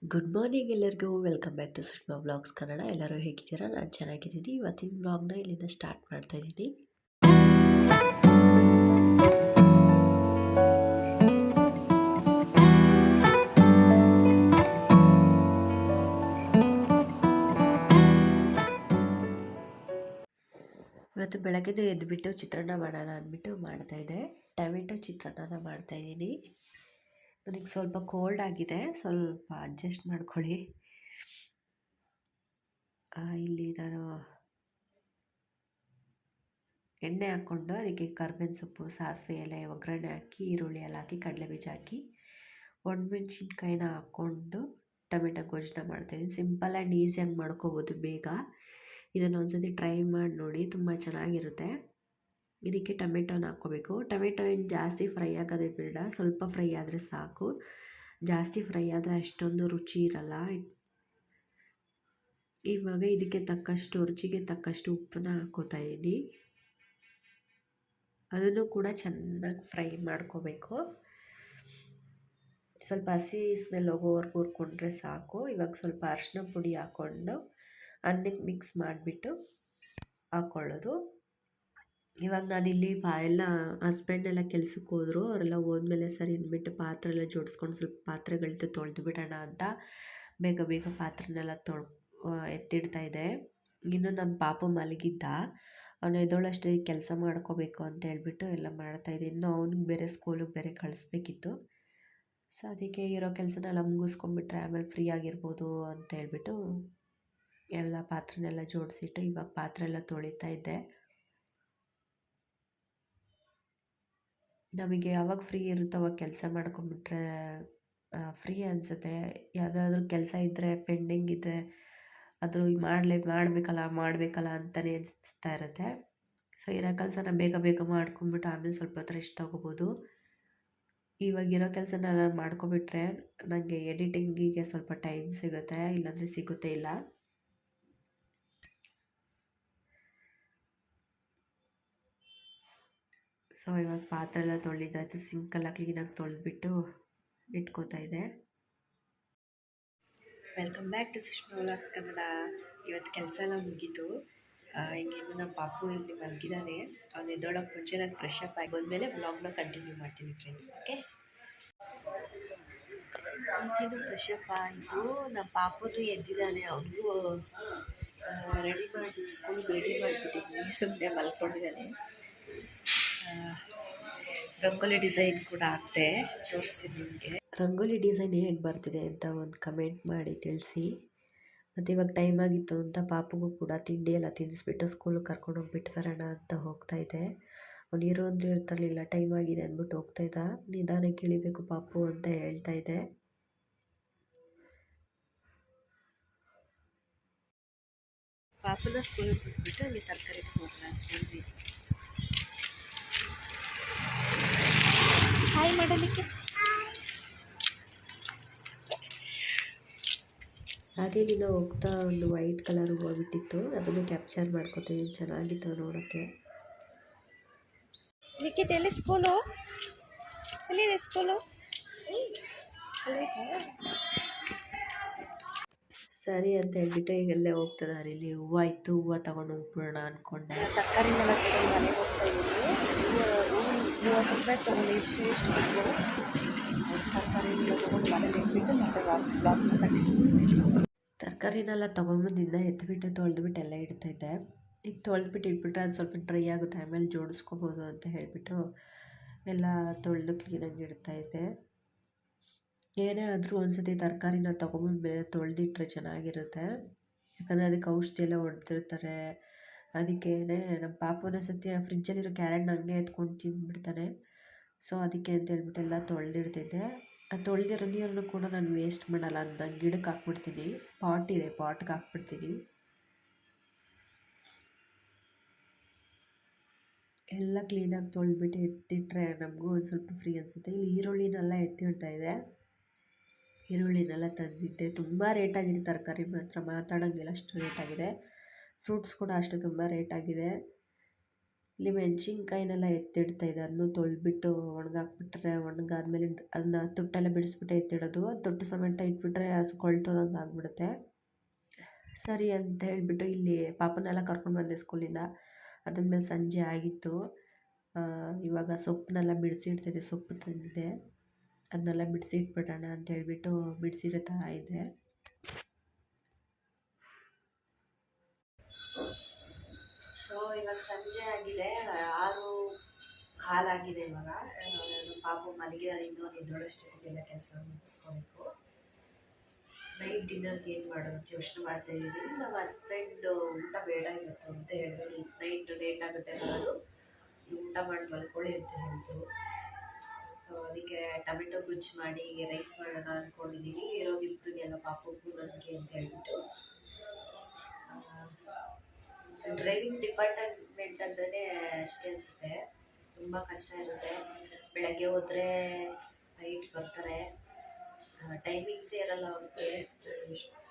Good morning ಎಲ್ಲರಿಗೂ welcome back to Sushma vlogs Kannada. ಎಲ್ಲರೂ ಹೇಗಿದ್ದೀರಾ? ನಾನು ಚೆನ್ನಾಗಿದ್ದೀನಿ. ಇವತ್ತಿನ ವ್ಲಾಗ್ನ ಇಲ್ಲಿಂದ ಸ್ಟಾರ್ಟ್ ಮಾಡ್ತಾ ಇದ್ದೀನಿ. ಇವತ್ತು ಬೆಳಗ್ಗೆ ಎದ್ದುಬಿಟ್ಟು ಚಿತ್ರಾನ್ನ ಮಾಡೋಣ ಅಂದ್ಬಿಟ್ಟು ಮಾಡ್ತಾಯಿದ್ದೆ. ಟೊಮೆಟೊ ಚಿತ್ರಾನ್ನ ಮಾಡ್ತಾಯಿದ್ದೀನಿ. ನನಗೆ ಸ್ವಲ್ಪ ಕೋಲ್ಡ್ ಆಗಿದೆ, ಸ್ವಲ್ಪ ಅಡ್ಜಸ್ಟ್ ಮಾಡ್ಕೊಳ್ಳಿ. ಇಲ್ಲಿ ನಾನು ಎಣ್ಣೆ ಹಾಕ್ಕೊಂಡು ಅದಕ್ಕೆ ಕರ್ಬೇವಿನ ಸೊಪ್ಪು, ಸಾಸಿವೆ ಎಲೆ, ಒಗ್ಗರಣೆ ಹಾಕಿ, ಈರುಳ್ಳಿ ಎಲ್ಲ ಹಾಕಿ, ಕಡಲೆಬೀಜ ಹಾಕಿ, ಒಣಮೆಣ್ಸಿನ್ಕಾಯಿನ ಹಾಕ್ಕೊಂಡು ಟೊಮೆಟೊ ಗೊಜ್ಜನ್ನ ಮಾಡ್ತಾಯಿದ್ದೀನಿ. ಸಿಂಪಲ್ ಆ್ಯಂಡ್ ಈಸಿಯಾಗಿ ಮಾಡ್ಕೋಬೋದು ಬೇಗ. ಇದನ್ನು ಒಂದ್ಸತಿ ಟ್ರೈ ಮಾಡಿ ನೋಡಿ, ತುಂಬ ಚೆನ್ನಾಗಿರುತ್ತೆ. ಇದಕ್ಕೆ ಟೊಮೆಟೊನ ಹಾಕ್ಕೋಬೇಕು. ಟೊಮೆಟೊ ಏನು ಜಾಸ್ತಿ ಫ್ರೈ ಆಗೋದೇ ಬೇಡ, ಸ್ವಲ್ಪ ಫ್ರೈ ಆದರೆ ಸಾಕು. ಜಾಸ್ತಿ ಫ್ರೈ ಆದರೆ ಅಷ್ಟೊಂದು ರುಚಿ ಇರಲ್ಲ. ಇವಾಗ ಇದಕ್ಕೆ ತಕ್ಕಷ್ಟು ರುಚಿಗೆ ತಕ್ಕಷ್ಟು ಉಪ್ಪನ್ನ ಹಾಕ್ಕೋತಾ ಇದ್ದೀನಿ. ಅದನ್ನು ಕೂಡ ಚೆನ್ನಾಗಿ ಫ್ರೈ ಮಾಡ್ಕೋಬೇಕು. ಸ್ವಲ್ಪ ಹಸಿ ಸ್ಮೆಲ್ ಹೋಗೋವರೆಗೂ ಹುರ್ಕೊಂಡ್ರೆ ಸಾಕು. ಇವಾಗ ಸ್ವಲ್ಪ ಅರಿಶಿನ ಪುಡಿ ಹಾಕ್ಕೊಂಡು ಅನ್ನಕ್ಕೆ ಮಿಕ್ಸ್ ಮಾಡಿಬಿಟ್ಟು ಹಾಕ್ಕೊಳ್ಳೋದು. ಇವಾಗ ನಾನಿಲ್ಲಿ ಎಲ್ಲ ಹಸ್ಬೆಂಡೆಲ್ಲ ಕೆಲ್ಸಕ್ಕೆ ಹೋದರು. ಅವರೆಲ್ಲ ಹೋದ್ಮೇಲೆ ಸರಿ ಅಂದ್ಬಿಟ್ಟು ಪಾತ್ರೆ ಎಲ್ಲ ಜೋಡಿಸ್ಕೊಂಡು ಸ್ವಲ್ಪ ಪಾತ್ರೆಗಳದ್ದು ತೊಳೆದು ಬಿಡೋಣ ಅಂತ ಬೇಗ ಬೇಗ ಪಾತ್ರೆನೆಲ್ಲ ಎತ್ತಿಡ್ತಾಯಿದ್ದೆ. ಇನ್ನು ನಮ್ಮ ಪಾಪು ಮಲಗಿದ್ದ, ಅವನು ಎದ್ದೋಳಷ್ಟೇ ಕೆಲಸ ಮಾಡ್ಕೋಬೇಕು ಅಂತ ಹೇಳ್ಬಿಟ್ಟು ಎಲ್ಲ ಮಾಡ್ತಾಯಿದ್ದೆ. ಇನ್ನು ಅವ್ನಿಗೆ ಬೇರೆ ಸ್ಕೂಲಿಗೆ ಬೇರೆ ಕಳಿಸ್ಬೇಕಿತ್ತು. ಸೊ ಅದಕ್ಕೆ ಇರೋ ಕೆಲಸನೆಲ್ಲ ಮುಗಿಸ್ಕೊಂಡ್ಬಿಟ್ರೆ ಆಮೇಲೆ ಫ್ರೀ ಆಗಿರ್ಬೋದು ಅಂತ ಹೇಳ್ಬಿಟ್ಟು ಎಲ್ಲ ಪಾತ್ರೆನೆಲ್ಲ ಜೋಡಿಸಿಟ್ಟು ಇವಾಗ ಪಾತ್ರೆ ಎಲ್ಲ ತೊಳಿತಾ ಇದ್ದೆ. ನಮಗೆ ಯಾವಾಗ ಫ್ರೀ ಇರುತ್ತೋ ಅವಾಗ ಕೆಲಸ ಮಾಡ್ಕೊಂಬಿಟ್ರೆ ಫ್ರೀ ಅನಿಸುತ್ತೆ. ಯಾವುದಾದ್ರೂ ಕೆಲಸ ಇದ್ದರೆ, ಪೆಂಡಿಂಗ್ ಇದ್ದರೆ ಅದು ಮಾಡಬೇಕಲ್ಲ ಅಂತಲೇ ಅನಿಸ್ತಾ ಇರುತ್ತೆ. ಸೊ ಇರೋ ಕೆಲಸನ ಬೇಗ ಬೇಗ ಮಾಡ್ಕೊಂಬಿಟ್ಟು ಆಮೇಲೆ ಸ್ವಲ್ಪ ಹೊತ್ತು ರೆಸ್ಟ್ ತೊಗೋಬೋದು. ಇವಾಗಿರೋ ಕೆಲಸನೆಲ್ಲ ಮಾಡ್ಕೊಬಿಟ್ರೆ ನನಗೆ ಎಡಿಟಿಂಗಿಗೆ ಸ್ವಲ್ಪ ಟೈಮ್ ಸಿಗುತ್ತೆ, ಇಲ್ಲಾಂದರೆ ಸಿಗುತ್ತೆ ಇಲ್ಲ. ಸೊ ಇವಾಗ ಪಾತ್ರೆ ಎಲ್ಲ ತೊಳೆದಾಯ್ತು, ಸಿಂಕೆಲ್ಲ ಕ್ಲೀನಾಗಿ ತೊಳೆದ್ಬಿಟ್ಟು ಇಟ್ಕೋತಾ ಇದೆ. Welcome back to Sushma vlogs Kannada. ಇವತ್ತು ಕೆಲಸ ಎಲ್ಲ ಮುಗೀತು. ಹಿಂಗೇನು ನಮ್ಮ ಪಾಪು ಇಲ್ಲಿ ಮಲಗಿದ್ದಾನೆ. ಅವ್ನು ಎದ್ದೊಳಕ್ಕೆ ಮುಂಚೆ ನಾನು ಫ್ರೆಶ್ ಅಪ್ ಆಗಿ ಬಂದಮೇಲೆ ವ್ಲಾಗ್ನ ಕಂಟಿನ್ಯೂ ಮಾಡ್ತೀನಿ ಫ್ರೆಂಡ್ಸ್. ಓಕೆ, ಈಗೇನು ಫ್ರೆಶ್ ಅಪ್ ಆಯಿತು. ನಮ್ಮ ಪಾಪುನು ಎದ್ದಿದ್ದಾನೆ, ಅವನಿಗೂ ರೆಡಿ ಮಾಡಿ ಸ್ಕೂಲ್ಗೆ ರೆಡಿ ಮಾಡಿಬಿಟ್ಟಿದ್ದೀನಿ. ಸುಮ್ಮನೆ ಮಲ್ಕೊಂಡಿದ್ದಾನೆ. ರಂಗೋಲಿ ಡಿಸೈನ್ ಕೂಡ ಹಾಕ್ತೆ, ತೋರಿಸ್ತೀನಿ ನಿಮಗೆ. ರಂಗೋಲಿ ಡಿಸೈನ್ ಹೇಗೆ ಬರ್ತಿದೆ ಅಂತ ಒಂದು ಕಮೆಂಟ್ ಮಾಡಿ ತಿಳಿಸಿ. ಮತ್ತು ಇವಾಗ ಟೈಮ್ ಆಗಿತ್ತು ಅಂತ ಪಾಪುಗೂ ಕೂಡ ತಿಂಡಿ ಎಲ್ಲ ತಿನ್ನಿಸ್ಬಿಟ್ಟು ಸ್ಕೂಲಿಗೆ ಕರ್ಕೊಂಡೋಗ್ಬಿಟ್ಟು ಬರೋಣ ಅಂತ ಹೋಗ್ತಾಯಿದ್ದೆ. ಅವ್ನು ಇರೋ ಅಂದರೆ ಇರ್ತಿರ್ಲಿಲ್ಲ, ಟೈಮ್ ಆಗಿದೆ ಅಂದ್ಬಿಟ್ಟು ಹೋಗ್ತಾಯಿದ್ದ. ನಿಧಾನಕ್ಕೆ ಇಳಿಬೇಕು ಪಾಪು ಅಂತ ಹೇಳ್ತಾಯಿದ್ದೆ. ಪಾಪುನ ಸ್ಕೂಲಿಗೆ ಬಿಟ್ಬಿಟ್ಟು ಅಲ್ಲಿ ತರಕಾರಿ ಹೋಗೋಣ. ಹಾಯ್ ಮಾಡಲಿಕ್ಕೆ. ಹಾಗೆ ದಿನ ಹೋಗ್ತಾ ಒಂದು ವೈಟ್ ಕಲರ್ ಹೂವು ಬಿಟ್ಟಿತ್ತು, ಅದನ್ನು ಕ್ಯಾಪ್ಚರ್ ಮಾಡ್ಕೊತೀನಿ. ಚೆನ್ನಾಗಿತ್ತು ನೋಡೋಕ್ಕೆ. ಲಿಖಿತ್ ಎಲ್ಲಿ ಸ್ಕೂಲು? ಎಲ್ಲಿದೆ ಸ್ಕೂಲು? ಸರಿ ಅಂತ ಹೇಳ್ಬಿಟ್ಟು ಈಗೆಲ್ಲೇ ಹೋಗ್ತಿದ್ದಾರೆ. ಇಲ್ಲಿ ಹೂವು ಇತ್ತು, ಹೂವು ತಗೊಂಡು ಹೋಗ್ಬಿಡೋಣ ಅಂದ್ಕೊಂಡೆ. ತರಕಾರಿನೆಲ್ಲ ತಗೊಂಡು ಮನೆಗೆ ಹೋಗ್ತಾ ಇದ್ದೀನಿ. 30 ರೂಪಾಯಿ ತೊಗೊಂಡು ಎಷ್ಟು ತರಕಾರಿನೆಲ್ಲ ತೊಗೊಂಡು ಮನೇಲಿ ಇಟ್ಬಿಟ್ಟು ಮತ್ತೆ ವಾಪಸ್ ಕಂಟಿನ್ಯೂ. ತರಕಾರಿನೆಲ್ಲ ತೊಗೊಂಬಂದಿಂದ ಎತ್ಬಿಟ್ಟು ತೊಳೆದ್ಬಿಟ್ಟು ಎಲ್ಲ ಇಡ್ತಾಯಿದ್ದೆ. ಈಗ ತೊಳೆದ್ಬಿಟ್ಟು ಇಟ್ಬಿಟ್ರೆ ಅದು ಸ್ವಲ್ಪ ಡ್ರೈ ಆಗುತ್ತೆ, ಆಮೇಲೆ ಜೋಡಿಸ್ಕೋಬೋದು ಅಂತ ಹೇಳಿಬಿಟ್ಟು ಎಲ್ಲ ತೊಳೆದು ಕ್ಲೀನಾಗಿ ಇಡ್ತಾಯಿದ್ದೆ. ಏನೇ ಆದರೂ ಒಂದ್ಸತಿ ತರಕಾರಿನ ತೊಗೊಂಬಂದ್ಮೇಲೆ ತೊಳೆದಿಟ್ರೆ ಚೆನ್ನಾಗಿರುತ್ತೆ. ಯಾಕಂದರೆ ಅದಕ್ಕೆ ಔಷಧಿ ಎಲ್ಲ ಹೊಡೆದಿರ್ತಾರೆ. ಅದಕ್ಕೇ ನಮ್ಮ ಪಾಪುನ ಸತಿ ಫ್ರಿಜ್ಜಲ್ಲಿರೋ ಕ್ಯಾರೆಟ್ನ ಹಂಗೆ ಎತ್ಕೊಂಡು ತಿಂದ್ಬಿಡ್ತಾನೆ. ಸೊ ಅದಕ್ಕೆ ಅಂತ ಹೇಳ್ಬಿಟ್ಟು ಎಲ್ಲ ತೊಳೆದಿಡ್ತಿದ್ದೆ. ಆ ತೊಳೆದಿರೋ ನೀರನ್ನು ಕೂಡ ನಾನು ವೇಸ್ಟ್ ಮಾಡಲ್ಲ ಅಂತ ಗಿಡಕ್ಕೆ ಹಾಕ್ಬಿಡ್ತೀನಿ. ಪಾಟ್ ಇದೆ, ಪಾಟ್ಗೆ ಹಾಕ್ಬಿಡ್ತೀನಿ. ಎಲ್ಲ ಕ್ಲೀನಾಗಿ ತೊಳೆದ್ಬಿಟ್ಟು ಎತ್ತಿಟ್ರೆ ನಮಗೂ ಒಂದು ಸ್ವಲ್ಪ ಫ್ರೀ ಅನಿಸುತ್ತೆ. ಇಲ್ಲಿ ಈರುಳ್ಳಿನೆಲ್ಲ ಎತ್ತಿಡ್ತಾಯಿದ್ದೆ. ಈರುಳ್ಳಿನೆಲ್ಲ ತಂದಿದ್ದೆ. ತುಂಬ ರೇಟಾಗಿದೆ ತರಕಾರಿ ಮಾತ್ರ, ಮಾತಾಡೋಂಗಿಲ್ಲ, ಅಷ್ಟು ರೇಟಾಗಿದೆ. ಫ್ರೂಟ್ಸ್ ಕೂಡ ಅಷ್ಟೇ ತುಂಬ ರೇಟಾಗಿದೆ. ಇಲ್ಲಿ ಮೆಣಸಿನ್ಕಾಯಿನೆಲ್ಲ ಎತ್ತಿಡ್ತಾಯಿದ್ದೆ, ಅದನ್ನು ತೊಳೆದ್ಬಿಟ್ಟು ಒಣಗಾಕ್ಬಿಟ್ರೆ ಒಣಗಾದ್ಮೇಲೆ ಅದನ್ನ ತುಟ್ಟೆಲ್ಲ ಬಿಡಿಸ್ಬಿಟ್ಟು ಎತ್ತಿಡೋದು. ಅದು ತೊಟ್ಟು ಸಮೇತ ಇಟ್ಬಿಟ್ರೆ ಅದು ಕೊಳ್ತೋದಂಗೆ ಆಗಿಬಿಡುತ್ತೆ. ಸರಿ ಅಂತ ಹೇಳಿಬಿಟ್ಟು ಇಲ್ಲಿ ಪಾಪನೆಲ್ಲ ಕರ್ಕೊಂಡು ಬಂದೆ ಸ್ಕೂಲಿಂದ. ಅದಾದ್ಮೇಲೆ ಸಂಜೆ ಆಗಿತ್ತು. ಇವಾಗ ಸೊಪ್ಪನ್ನೆಲ್ಲ ಬಿಡಿಸಿಡ್ತಿದ್ದೆ, ಸೊಪ್ಪು ತಂದಿದ್ದೆ, ಅದನ್ನೆಲ್ಲ ಬಿಡಿಸಿಟ್ಬಿಡೋಣ ಅಂತ ಹೇಳ್ಬಿಟ್ಟು ಬಿಡಿಸಿಡ್ತಾ ಇದ್ದೆ. ಸೊ ಇವಾಗ ಸಂಜೆ ಆಗಿದೆ, 6:15 ಇವಾಗ. ಪಾಪು ಮಲಗಿದಾರೆ, ಇನ್ನೂ ನಿದ್ದೊಳಷ್ಟೊತ್ತಿಗೆಲ್ಲ ಕೆಲಸ ಮುಗಿಸ್ಕೋಬೇಕು. ನೈಟ್ ಡಿನ್ನರ್ಗೆ ಏನು ಮಾಡೋದು ಅಂತ ಯೋಚನೆ ಮಾಡ್ತಾ ಇದ್ದೀವಿ. ನಮ್ಮ ಹಸ್ಬೆಂಡ್ ಊಟ ಬೇಡ ಇವತ್ತು ಅಂತ ಹೇಳಿದ್ರು. ನೈಟ್ ಲೇಟ್ ಆಗುತ್ತೆ ಬರೋದು, ನೀವು ಊಟ ಮಾಡಿ ಮಲ್ಕೊಳ್ಳಿ ಅಂತ ಹೇಳಿದ್ರು. ಸೊ ಅದಕ್ಕೆ ಟೊಮೆಟೊ ಗೊಜ್ಜು ಮಾಡಿ ರೈಸ್ ಮಾಡೋಣ ಅಂದ್ಕೊಂಡಿದ್ದೀನಿ. ಇರೋದಿಬ್ಬರಿಗೆಲ್ಲ ಪಾಪುಗೂ ನನಗೆ ಅಂತ ಹೇಳ್ಬಿಟ್ಟು. ಡ್ರೈವಿಂಗ್ ಡಿಪಾರ್ಟ್ಮೆಂಟ್ ಅಂದ್ರೆ ಅಷ್ಟೇ ಅನಿಸುತ್ತೆ, ತುಂಬ ಕಷ್ಟ ಇರುತ್ತೆ. ಬೆಳಗ್ಗೆ ಹೋದರೆ ನೈಟ್ ಬರ್ತಾರೆ, ಟೈಮಿಂಗ್ಸೇ ಇರಲ್ಲ ಅವ್ರಿಗೆ.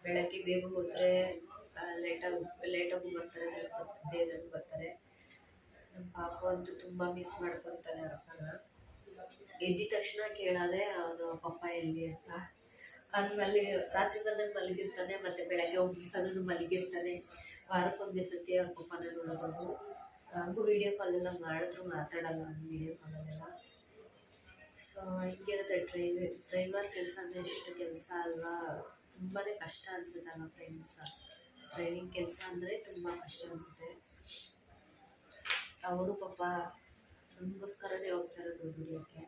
ಬೆಳಗ್ಗೆ ಬೇಗ ಹೋದರೆ ಲೇಟಾಗೂ ಬರ್ತಾರೆ, ಬೇಗನೂ ಬರ್ತಾರೆ. ನಮ್ಮ ಪಾಪ ಅಂತೂ ತುಂಬ ಮಿಸ್ ಮಾಡ್ಕೊತಾರೆ ಅಪ್ಪನ. ಎದ್ದ ತಕ್ಷಣ ಕೇಳೋದೆ ಅವನು ಪಪ್ಪ ಎಲ್ಲಿ ಅಂತ. ಆಮೇಲೆ ರಾತ್ರಿ ಬಂದಾಗ ಮಲಗಿರ್ತಾನೆ, ಮತ್ತು ಬೆಳಗ್ಗೆ ಹೋಗಿರ್ತಾನೂ ಮಲಗಿರ್ತಾನೆ. ವಾರಕ್ಕೊಂದೇ ಸತಿ ಅವ್ರ ಪಪ್ಪನ ನೋಡೋದು. ಹಾಗೂ ವೀಡಿಯೋ ಕಾಲೆಲ್ಲ ಮಾಡಿದ್ರು ಮಾತಾಡಲ್ಲ ವೀಡಿಯೋ ಕಾಲಲ್ಲೆಲ್ಲ. ಸೊ ಹಿಂಗಿರುತ್ತೆ ಡ್ರೈವರ್ ಕೆಲಸ ಅಂದರೆ ಎಷ್ಟು ಕೆಲಸ ಅಲ್ವಾ, ತುಂಬಾ ಕಷ್ಟ ಅನಿಸುತ್ತಲ್ಲ ಫ್ರೆಂಡ್ಸ್. ಡ್ರೈವಿಂಗ್ ಕೆಲಸ ಅಂದರೆ ತುಂಬ ಕಷ್ಟ ಅನಿಸುತ್ತೆ. ಅವರು ಪಾಪ ನಮಗೋಸ್ಕರನೇ ಹೋಗ್ತಾಯಿರೋದು ದುಡಿಯೋಕ್ಕೆ.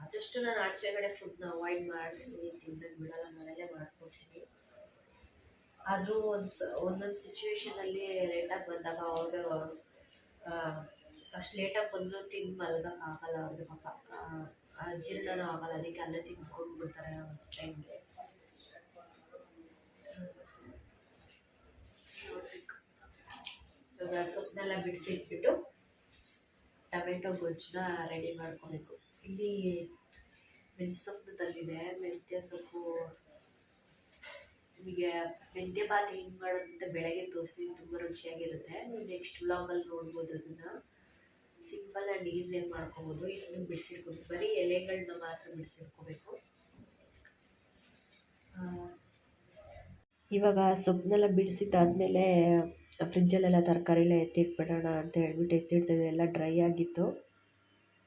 ಆದಷ್ಟು ನಾನು ಆಚೆಗಡೆ ಫುಡ್ನ ಅವಾಯ್ಡ್ ಮಾಡಿಸಿ ತಿನ್ನೋದು ಬಿಡೋಲ್ಲ, ಮನೇಲೇ ಮಾಡ್ಕೊಡ್ತೀನಿ. ಆದರೂ ಒಂದೊಂದು ಸಿಚುವೇಶನಲ್ಲಿ ಲೇಟಾಗಿ ಬಂದಾಗ ಅವರು ಅಷ್ಟು ಲೇಟಾಗಿ ಬಂದು ತಿಂದು ಮಲ್ಗೋಕ್ಕಾಗಲ್ಲ ಅವ್ರಿಗೆ ಪಾಪ. ಜೀರ್ಣನೂ ಆಗಲ್ಲ, ಅದಕ್ಕೆ ಅಲ್ಲೇ ತಿಂದ್ಕೊಂಡು ಬಿಡ್ತಾರೆ ಟೈಮ್ಗೆ. ಇವಾಗ ಸೊಪ್ಪನ್ನೆಲ್ಲ ಬಿಡಿಸಿಟ್ಬಿಟ್ಟು ಟೊಮೆಟೊ ಗೊಜ್ಜನ್ನ ರೆಡಿ ಮಾಡ್ಕೋಬೇಕು. ಇಲ್ಲಿ ಮೆಂತ್ಯ ಸೊಪ್ಪು ತಂದಿದೆ. ಮೆಂತ್ಯ ಸೊಪ್ಪು ನಿಮಗೆ ಮೆಂತ್ಯ ಬಾತ್ ಹೆಂಗೆ ಮಾಡೋದಂತ ಬೆಳಗ್ಗೆ ತೋರಿಸಿ, ತುಂಬ ರುಚಿಯಾಗಿರುತ್ತೆ. ನೀವು ನೆಕ್ಸ್ಟ್ ವ್ಲಾಗಲ್ಲಿ ನೋಡ್ಬೋದು. ಅದನ್ನು ಸಿಂಪಲ್ ಆ್ಯಂಡ್ ಈಸಿಯಾಗಿ ಮಾಡ್ಕೊಬೋದು. ಇದನ್ನು ಬಿಡಿಸಿಟ್ಕೋಬೇಕು, ಬರೀ ಎಲೆಗಳನ್ನ ಮಾತ್ರ ಬಿಡಿಸಿಟ್ಕೋಬೇಕು. ಇವಾಗ ಸೊಪ್ಪನ್ನೆಲ್ಲ ಬಿಡಿಸಿದ್ದಾದಮೇಲೆ ಫ್ರಿಜ್ಜಲ್ಲೆಲ್ಲ ತರಕಾರಿಲ್ಲ ಎತ್ತಿಟ್ಬಿಡೋಣ ಅಂತ ಹೇಳ್ಬಿಟ್ಟು ಎತ್ತಿಡ್ತಿದ್ದೆ. ಎಲ್ಲ ಡ್ರೈ ಆಗಿತ್ತು,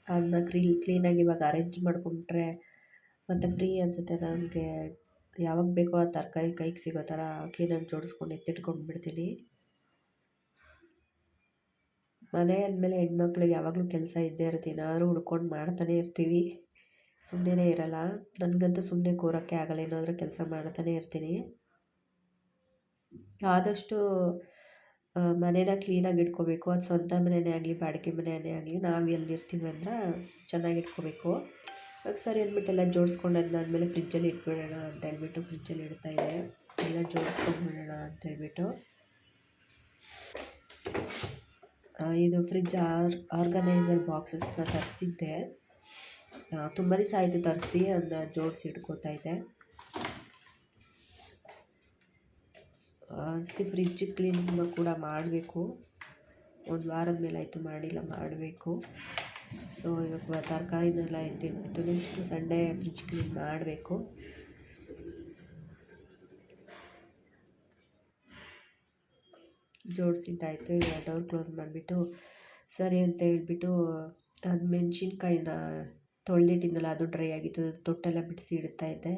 ಅದನ್ನ ಕ್ಲೀನಾಗಿ ಇವಾಗ ಅರೇಂಜ್ ಮಾಡ್ಕೊಂಬಿಟ್ರೆ ಮತ್ತು ಫ್ರೀ ಅನಿಸುತ್ತೆ ನನಗೆ. ಯಾವಾಗ ಬೇಕೋ ಆ ತರಕಾರಿ ಕೈಗೆ ಸಿಗೋ ಥರ ಕ್ಲೀನಾಗಿ ಜೋಡಿಸ್ಕೊಂಡು ಎತ್ತಿಟ್ಕೊಂಡ್ಬಿಡ್ತೀನಿ. ಮನೆ ಅಂದಮೇಲೆ ಹೆಣ್ಮಕ್ಳಿಗೆ ಯಾವಾಗಲೂ ಕೆಲಸ ಇದ್ದೇ ಇರುತ್ತೆ, ಏನಾದರೂ ಹುಡ್ಕೊಂಡು ಮಾಡ್ತಾನೆ ಇರ್ತೀವಿ, ಸುಮ್ಮನೆ ಇರಲ್ಲ. ನನಗಂತೂ ಸುಮ್ಮನೆ ಕೂರೋಕ್ಕೆ ಆಗಲ್ಲ, ಏನಾದರೂ ಕೆಲಸ ಮಾಡ್ತಾನೆ ಇರ್ತೀನಿ. ಆದಷ್ಟು ಮನೇನ ಕ್ಲೀನಾಗಿ ಇಟ್ಕೋಬೇಕು. ಅದು ಸ್ವಂತ ಮನೆಯೇ ಆಗಲಿ ಬಾಡಿಗೆ ಮನೆಯೇ ಆಗಲಿ, ನಾವು ಎಲ್ಲಿರ್ತೀವಿ ಅಂದ್ರೆ ಚೆನ್ನಾಗಿ ಇಟ್ಕೋಬೇಕು. ಇವಾಗ ಸರಿ ಅಂದ್ಬಿಟ್ಟು ಎಲ್ಲ ಜೋಡಿಸ್ಕೊಂಡು ಅದಾದಮೇಲೆ ಫ್ರಿಜ್ಜಲ್ಲಿ ಇಟ್ಬಿಡೋಣ ಅಂತ ಹೇಳ್ಬಿಟ್ಟು ಫ್ರಿಜ್ಜಲ್ಲಿ ಇಡ್ತಾಯಿದ್ದೆ. ಎಲ್ಲ ಜೋಡಿಸ್ಕೊಂಡ್ಬಿಡೋಣ ಅಂತ ಹೇಳ್ಬಿಟ್ಟು. ಇದು ಫ್ರಿಜ್ ಆರ್ಗನೈಸರ್ ಬಾಕ್ಸಸ್ನ ತರಿಸಿದ್ದೆ, ತುಂಬ ದಿವಸ ಆಯಿತು ತರಿಸಿ. ಅದನ್ನ ಜೋಡಿಸಿ ಇಟ್ಕೋತಾ ಇದ್ದೆ. ಅಷ್ಟೇ ಫ್ರಿಜ್ ಕ್ಲೀನಿಂಗ್ ಕೂಡ ಮಾಡಬೇಕು. ಒಂದು ವಾರದ ಮೇಲೆ ಆಯಿತು ಮಾಡಿಲ್ಲ, ಮಾಡಬೇಕು. ಸೊ ಇವಾಗ ತರಕಾರಿನೆಲ್ಲ ಎತ್ತಿಟ್ಬಿಟ್ಟು ನೆಕ್ಸ್ಟ್ ಸಂಡೇ ಫ್ರಿಜ್ ಕ್ಲೀನ್ ಮಾಡಬೇಕು. ಜೋಡಿಸಿದ್ದಾಯಿತು. ಈಗ ಡೋರ್ ಕ್ಲೋಸ್ ಮಾಡಿಬಿಟ್ಟು ಸರಿ ಅಂತ ಹೇಳ್ಬಿಟ್ಟು ಅದು ಮೆಣಸಿನ್ಕಾಯಿನ ತೊಳೆದಿಟ್ಟಿದ್ನಲ್ಲ, ಅದು ಡ್ರೈ ಆಗಿತ್ತು, ತೊಟ್ಟೆಲ್ಲ ಬಿಡಿಸಿ ಇಡ್ತಾಯಿದ್ದೆ.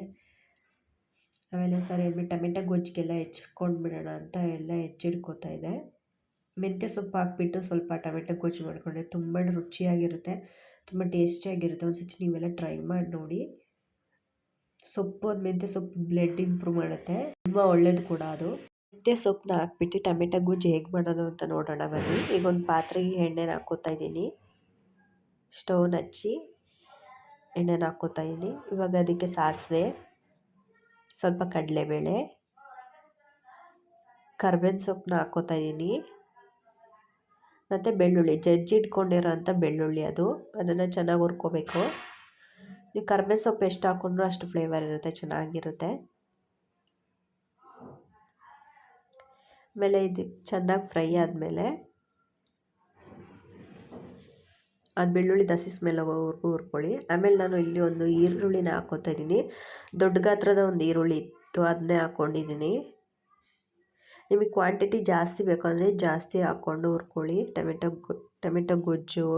ಆಮೇಲೆ ಸರಿ ಹೇಳ್ಬಿಟ್ಟು ಟೊಮೆಟೊ ಗೊಜ್ಜಿಗೆಲ್ಲ ಹೆಚ್ಕೊಂಡು ಬಿಡೋಣ ಅಂತ ಎಲ್ಲ ಹೆಚ್ಚಿಡ್ಕೋತಾ ಇದ್ದೆ. ಮೆಂತ್ಯ ಸೊಪ್ಪು ಹಾಕ್ಬಿಟ್ಟು ಸ್ವಲ್ಪ ಟೊಮೆಟೊ ಗೊಜ್ಜು ಮಾಡಿಕೊಂಡ್ರೆ ತುಂಬ ರುಚಿಯಾಗಿರುತ್ತೆ, ತುಂಬ ಟೇಸ್ಟಿಯಾಗಿರುತ್ತೆ. ಒಂದು ಸತಿ ನೀವೆಲ್ಲ ಟ್ರೈ ಮಾಡಿ ನೋಡಿ. ಮೆಂತ್ಯ ಸೊಪ್ಪು ಬ್ಲಡ್ ಇಂಪ್ರೂವ್ ಮಾಡುತ್ತೆ, ತುಂಬ ಒಳ್ಳೇದು ಕೂಡ ಅದು. ಮೆಂತ್ಯ ಸೊಪ್ಪನ್ನ ಹಾಕ್ಬಿಟ್ಟು ಟೊಮೆಟೊ ಗೊಜ್ಜು ಹೇಗೆ ಮಾಡೋದು ಅಂತ ನೋಡೋಣ ಬನ್ನಿ. ಈಗ ಒಂದು ಪಾತ್ರೆಗೆ ಎಣ್ಣೆನ ಹಾಕ್ಕೋತಾ ಇದ್ದೀನಿ, ಸ್ಟವ್ನ ಹಚ್ಚಿ ಎಣ್ಣೆನ ಹಾಕ್ಕೋತಾ ಇದ್ದೀನಿ. ಇವಾಗ ಅದಕ್ಕೆ ಸಾಸಿವೆ, ಸ್ವಲ್ಪ ಕಡಲೆಬೇಳೆ, ಕರ್ಬೇವಿನ ಸೊಪ್ಪನ್ನ ಹಾಕ್ಕೋತಾ ಇದ್ದೀನಿ, ಮತ್ತು ಬೆಳ್ಳುಳ್ಳಿ, ಜಜ್ಜಿಟ್ಕೊಂಡಿರೋ ಅಂಥ ಬೆಳ್ಳುಳ್ಳಿ ಅದನ್ನು ಚೆನ್ನಾಗಿ ಹುರ್ಕೋಬೇಕು. ನೀವು ಕರ್ಬೇವಿನ ಸೊಪ್ಪು ಎಷ್ಟು ಹಾಕ್ಕೊಂಡ್ರೂ ಅಷ್ಟು ಫ್ಲೇವರ್ ಇರುತ್ತೆ, ಚೆನ್ನಾಗಿರುತ್ತೆ. ಆಮೇಲೆ ಇದು ಚೆನ್ನಾಗಿ ಫ್ರೈ ಆದಮೇಲೆ ಅದು ಬೆಳ್ಳುಳ್ಳಿ ದಸಿ ಸ್ಮೆಲ್ ಹೋಗೋವರೆಗೂ ಹುರ್ಕೊಳ್ಳಿ. ಆಮೇಲೆ ನಾನು ಇಲ್ಲಿ ಒಂದು ಈರುಳ್ಳಿನ ಹಾಕ್ಕೋತಾ ಇದ್ದೀನಿ. ದೊಡ್ಡ ಗಾತ್ರದ ಒಂದು ಈರುಳ್ಳಿ ಇತ್ತು, ಅದನ್ನೇ ಹಾಕ್ಕೊಂಡಿದ್ದೀನಿ. ನಿಮಗೆ ಕ್ವಾಂಟಿಟಿ ಜಾಸ್ತಿ ಬೇಕಂದರೆ ಜಾಸ್ತಿ ಹಾಕ್ಕೊಂಡು ಹುರ್ಕೊಳ್ಳಿ. ಟೊಮೆಟೊ ಗೊಜ್ಜು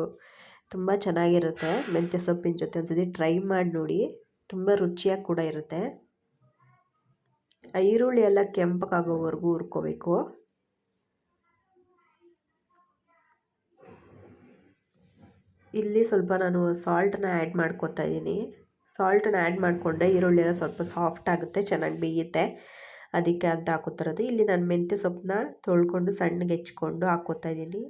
ತುಂಬ ಚೆನ್ನಾಗಿರುತ್ತೆ. ಮೆಂತ್ಯ ಸೊಪ್ಪಿನ ಜೊತೆ ಒಂದ್ಸತಿ ಟ್ರೈ ಮಾಡಿ ನೋಡಿ, ತುಂಬ ರುಚಿಯಾಗಿ ಕೂಡ ಇರುತ್ತೆ. ಆ ಈರುಳ್ಳಿ ಎಲ್ಲ ಕೆಂಪಗಾಗೋವರೆಗೂ ಹುರ್ಕೋಬೇಕು. ಇಲ್ಲಿ ಸ್ವಲ್ಪ ನಾನು ಸಾಲ್ಟನ್ನ ಆ್ಯಡ್ ಮಾಡ್ಕೊತಾ ಇದ್ದೀನಿ. ಸಾಲ್ಟನ್ನ ಆ್ಯಡ್ ಮಾಡಿಕೊಂಡ್ರೆ ಈರುಳ್ಳಿ ಎಲ್ಲ ಸ್ವಲ್ಪ ಸಾಫ್ಟ್ ಆಗುತ್ತೆ, ಚೆನ್ನಾಗಿ ಬೇಯುತ್ತೆ, ಅದಕ್ಕೆ ಅಂತ ಹಾಕೋತಿರೋದು. ಇಲ್ಲಿ ನಾನು ಮೆಂತ್ಯ ಸೊಪ್ಪನ್ನ ತೊಳ್ಕೊಂಡು ಸಣ್ಣಗೆ ಹೆಚ್ಕೊಂಡು ಹಾಕ್ಕೋತಾ ಇದ್ದೀನಿ.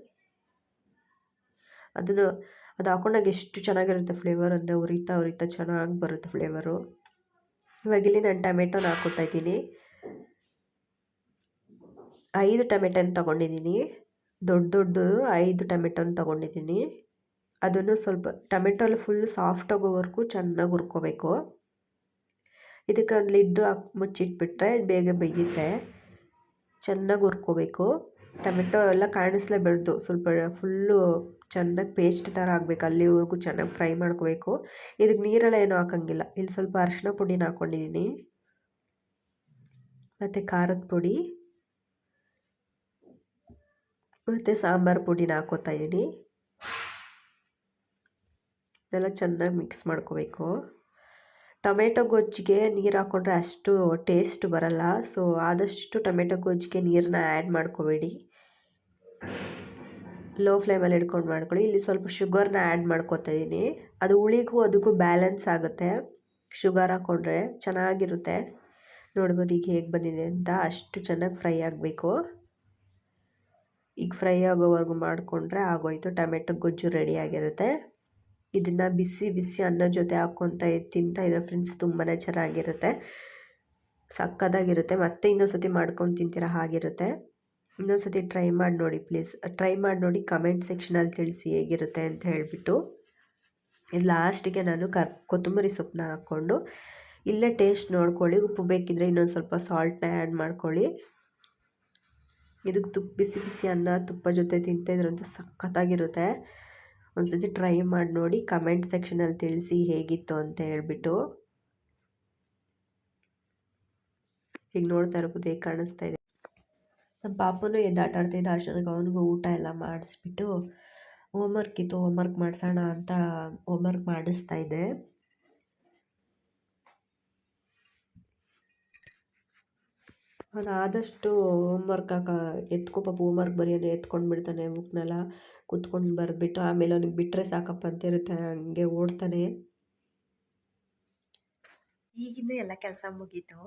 ಅದು ಹಾಕೊಂಡಾಗ ಎಷ್ಟು ಚೆನ್ನಾಗಿರುತ್ತೆ ಫ್ಲೇವರ್ ಅಂದರೆ, ಉರಿತಾ ಚೆನ್ನಾಗಿ ಬರುತ್ತೆ ಫ್ಲೇವರು. ಇವಾಗ ಇಲ್ಲಿ ನಾನು ಟೊಮೆಟೊನ ಹಾಕ್ಕೋತಾ ಇದ್ದೀನಿ. 5 ಟೊಮೆಟೊನ ತೊಗೊಂಡಿದ್ದೀನಿ, ದೊಡ್ಡ 5 ಟೊಮೆಟೊನ ತೊಗೊಂಡಿದ್ದೀನಿ. ಅದನ್ನು ಸ್ವಲ್ಪ ಟೊಮೆಟೊ ಎಲ್ಲ ಫುಲ್ ಸಾಫ್ಟ್ ಆಗೋವರೆಗೂ ಚೆನ್ನಾಗಿ ಹುರ್ಕೋಬೇಕು. ಇದಕ್ಕೆ ಒಂದು ಲಿಡ್ಡು ಹಾಕಿ ಮುಚ್ಚಿಟ್ಬಿಟ್ರೆ ಬೇಗ ಬೇಯುತ್ತೆ. ಚೆನ್ನಾಗಿ ಹುರ್ಕೋಬೇಕು. ಟೊಮೆಟೊ ಎಲ್ಲ ಕಾಣಿಸ್ಲೇಬಾರ್ದು, ಸ್ವಲ್ಪ ಫುಲ್ಲು ಚೆನ್ನಾಗಿ ಪೇಸ್ಟ್ ಥರ ಆಗಬೇಕು, ಅಲ್ಲಿವರೆಗೂ ಚೆನ್ನಾಗಿ ಫ್ರೈ ಮಾಡ್ಕೋಬೇಕು. ಇದಕ್ಕೆ ನೀರೆಲ್ಲ ಏನೂ ಹಾಕೋಂಗಿಲ್ಲ. ಇಲ್ಲಿ ಸ್ವಲ್ಪ ಅರಿಶಿನ ಪುಡಿನ ಹಾಕ್ಕೊಂಡಿದ್ದೀನಿ, ಮತ್ತು ಖಾರದ ಪುಡಿ ಮತ್ತು ಸಾಂಬಾರು ಪುಡಿನ ಹಾಕ್ಕೋತಾ ಇದ್ದೀನಿ. ಇದೆಲ್ಲ ಚೆನ್ನಾಗಿ ಮಿಕ್ಸ್ ಮಾಡ್ಕೋಬೇಕು. ಟೊಮೆಟೊ ಗೊಜ್ಜಿಗೆ ನೀರು ಹಾಕ್ಕೊಂಡ್ರೆ ಅಷ್ಟು ಟೇಸ್ಟ್ ಬರಲ್ಲ. ಸೊ ಆದಷ್ಟು ಟೊಮೆಟೊ ಗೊಜ್ಜಿಗೆ ನೀರನ್ನ ಆ್ಯಡ್ ಮಾಡ್ಕೋಬೇಡಿ, ಲೋ ಫ್ಲೇಮಲ್ಲಿ ಇಟ್ಕೊಂಡು ಮಾಡ್ಕೊಳ್ಳಿ. ಇಲ್ಲಿ ಸ್ವಲ್ಪ ಶುಗರ್ನ ಆ್ಯಡ್ ಮಾಡ್ಕೋತಾ ಇದ್ದೀನಿ. ಅದು ಹುಳಿಗೂ ಅದಕ್ಕೂ ಬ್ಯಾಲೆನ್ಸ್ ಆಗುತ್ತೆ. ಶುಗರ್ ಹಾಕ್ಕೊಂಡ್ರೆ ಚೆನ್ನಾಗಿರುತ್ತೆ. ನೋಡ್ಬೋದು ಈಗ ಹೇಗೆ ಬಂದಿದೆ ಅಂತ. ಅಷ್ಟು ಚೆನ್ನಾಗಿ ಫ್ರೈ ಆಗಬೇಕು. ಈಗ ಫ್ರೈ ಆಗೋವರೆಗೂ ಮಾಡಿಕೊಂಡ್ರೆ ಆಗೋಯ್ತು, ಟೊಮೆಟೊ ಗೊಜ್ಜು ರೆಡಿಯಾಗಿರುತ್ತೆ. ಇದನ್ನು ಬಿಸಿ ಅನ್ನ ಜೊತೆ ಹಾಕ್ಕೊತ ತಿಂತಾಯಿದ್ರೆ ಫ್ರೆಂಡ್ಸ್ ತುಂಬಾ ಚೆನ್ನಾಗಿರುತ್ತೆ, ಸಕ್ಕತ್ತಾಗಿರುತ್ತೆ. ಮತ್ತೆ ಇನ್ನೊಂದು ಸತಿ ಮಾಡ್ಕೊಂಡು ತಿಂತೀರ ಹಾಗಿರುತ್ತೆ. ಇನ್ನೊಂದು ಸತಿ ಟ್ರೈ ಮಾಡಿ ನೋಡಿ ಪ್ಲೀಸ್. ಟ್ರೈ ಮಾಡಿ ನೋಡಿ, ಕಮೆಂಟ್ ಸೆಕ್ಷನಲ್ಲಿ ತಿಳಿಸಿ ಹೇಗಿರುತ್ತೆ ಅಂತ ಹೇಳಿಬಿಟ್ಟು. ಇದು ಲಾಸ್ಟಿಗೆ ನಾನು ಕೊತ್ತಂಬರಿ ಸೊಪ್ಪನ್ನ ಹಾಕ್ಕೊಂಡು ಇಲ್ಲೇ ಟೇಸ್ಟ್ ನೋಡ್ಕೊಳ್ಳಿ. ಉಪ್ಪು ಬೇಕಿದ್ರೆ ಇನ್ನೊಂದು ಸ್ವಲ್ಪ ಸಾಲ್ಟ್ನ ಆ್ಯಡ್ ಮಾಡ್ಕೊಳ್ಳಿ. ಇದಕ್ಕೆ ಬಿಸಿ ಅನ್ನ ತುಪ್ಪ ಜೊತೆ ತಿಂತಾಯಿದ್ರಂತೂ ಸಖತ್ತಾಗಿರುತ್ತೆ. ಒಂದ್ಸತಿ ಟ್ರೈ ಮಾಡಿ ನೋಡಿ, ಕಮೆಂಟ್ ಸೆಕ್ಷನಲ್ಲಿ ತಿಳಿಸಿ ಹೇಗಿತ್ತು ಅಂತ ಹೇಳ್ಬಿಟ್ಟು. ಈಗ ನೋಡ್ತಾ ಇರ್ಬೋದು ಹೇಗೆ ಕಾಣಿಸ್ತಾ ಇದೆ. ನಮ್ಮ ಪಾಪನೂ ಎದ್ದಾಟ ಆಡ್ತಿದ್ದ, ಅಷ್ಟೊತ್ತಿಗೆ ಅವನಿಗೂ ಊಟ ಎಲ್ಲ ಮಾಡಿಸ್ಬಿಟ್ಟು ಹೋಮ್ವರ್ಕ್ ಇತ್ತು, ಹೋಮ್ವರ್ಕ್ ಮಾಡಿಸೋಣ ಅಂತ ಹೋಮ್ವರ್ಕ್ ಮಾಡಿಸ್ತಾ ಇದ್ದೆ. ಅವನು ಆದಷ್ಟು ಹೋಮ್ವರ್ಕ್ ಎತ್ಕೊ ಪಾಪ, ಹೋಮ್ವರ್ಕ್ ಬರೆಯೋದು ಎತ್ಕೊಂಡು ಬಿಡ್ತಾನೆ, ಬುಕ್ನೆಲ್ಲ ಕೂತ್ಕೊಂಡು ಬರೆದ್ಬಿಟ್ಟು ಆಮೇಲೆ ಅವನಿಗೆ ಬಿಟ್ಟರೆ ಸಾಕಪ್ಪ ಅಂತ ಇರುತ್ತೆ, ಹಂಗೆ ಓಡ್ತಾನೆ. ಈಗಿನ್ನೂ ಎಲ್ಲ ಕೆಲಸ ಮುಗೀತು,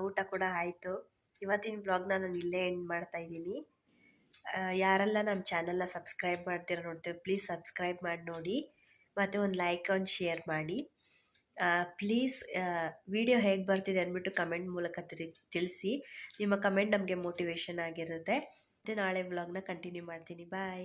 ಊಟ ಕೂಡ ಆಯಿತು. ಇವತ್ತಿನ ಬ್ಲಾಗ್ನ ನಾನು ಇಲ್ಲೇ ಎಂಡ್ ಮಾಡ್ತಾ ಇದ್ದೀನಿ. ಯಾರೆಲ್ಲ ನಮ್ಮ ಚಾನಲ್ನ ಸಬ್ಸ್ಕ್ರೈಬ್ ಮಾಡ್ತೀರ ನೋಡ್ತೀವಿ, ಪ್ಲೀಸ್ ಸಬ್ಸ್ಕ್ರೈಬ್ ಮಾಡಿ ನೋಡಿ, ಮತ್ತು ಒಂದು ಲೈಕ್ ಒಂದು ಶೇರ್ ಮಾಡಿ. ಪ್ಲೀಸ್ ವಿಡಿಯೋ ಹೇಗೆ ಬರ್ತಿದೆ ಅಂದ್ಬಿಟ್ಟು ಕಮೆಂಟ್ ಮೂಲಕ ತಿಳಿಸಿ. ನಿಮ್ಮ ಕಮೆಂಟ್ ನಮಗೆ ಮೋಟಿವೇಶನ್ ಆಗಿರುತ್ತೆ. ಮತ್ತು ನಾಳೆ ವ್ಲಾಗ್ನ ಕಂಟಿನ್ಯೂ ಮಾಡ್ತೀನಿ. ಬಾಯ್.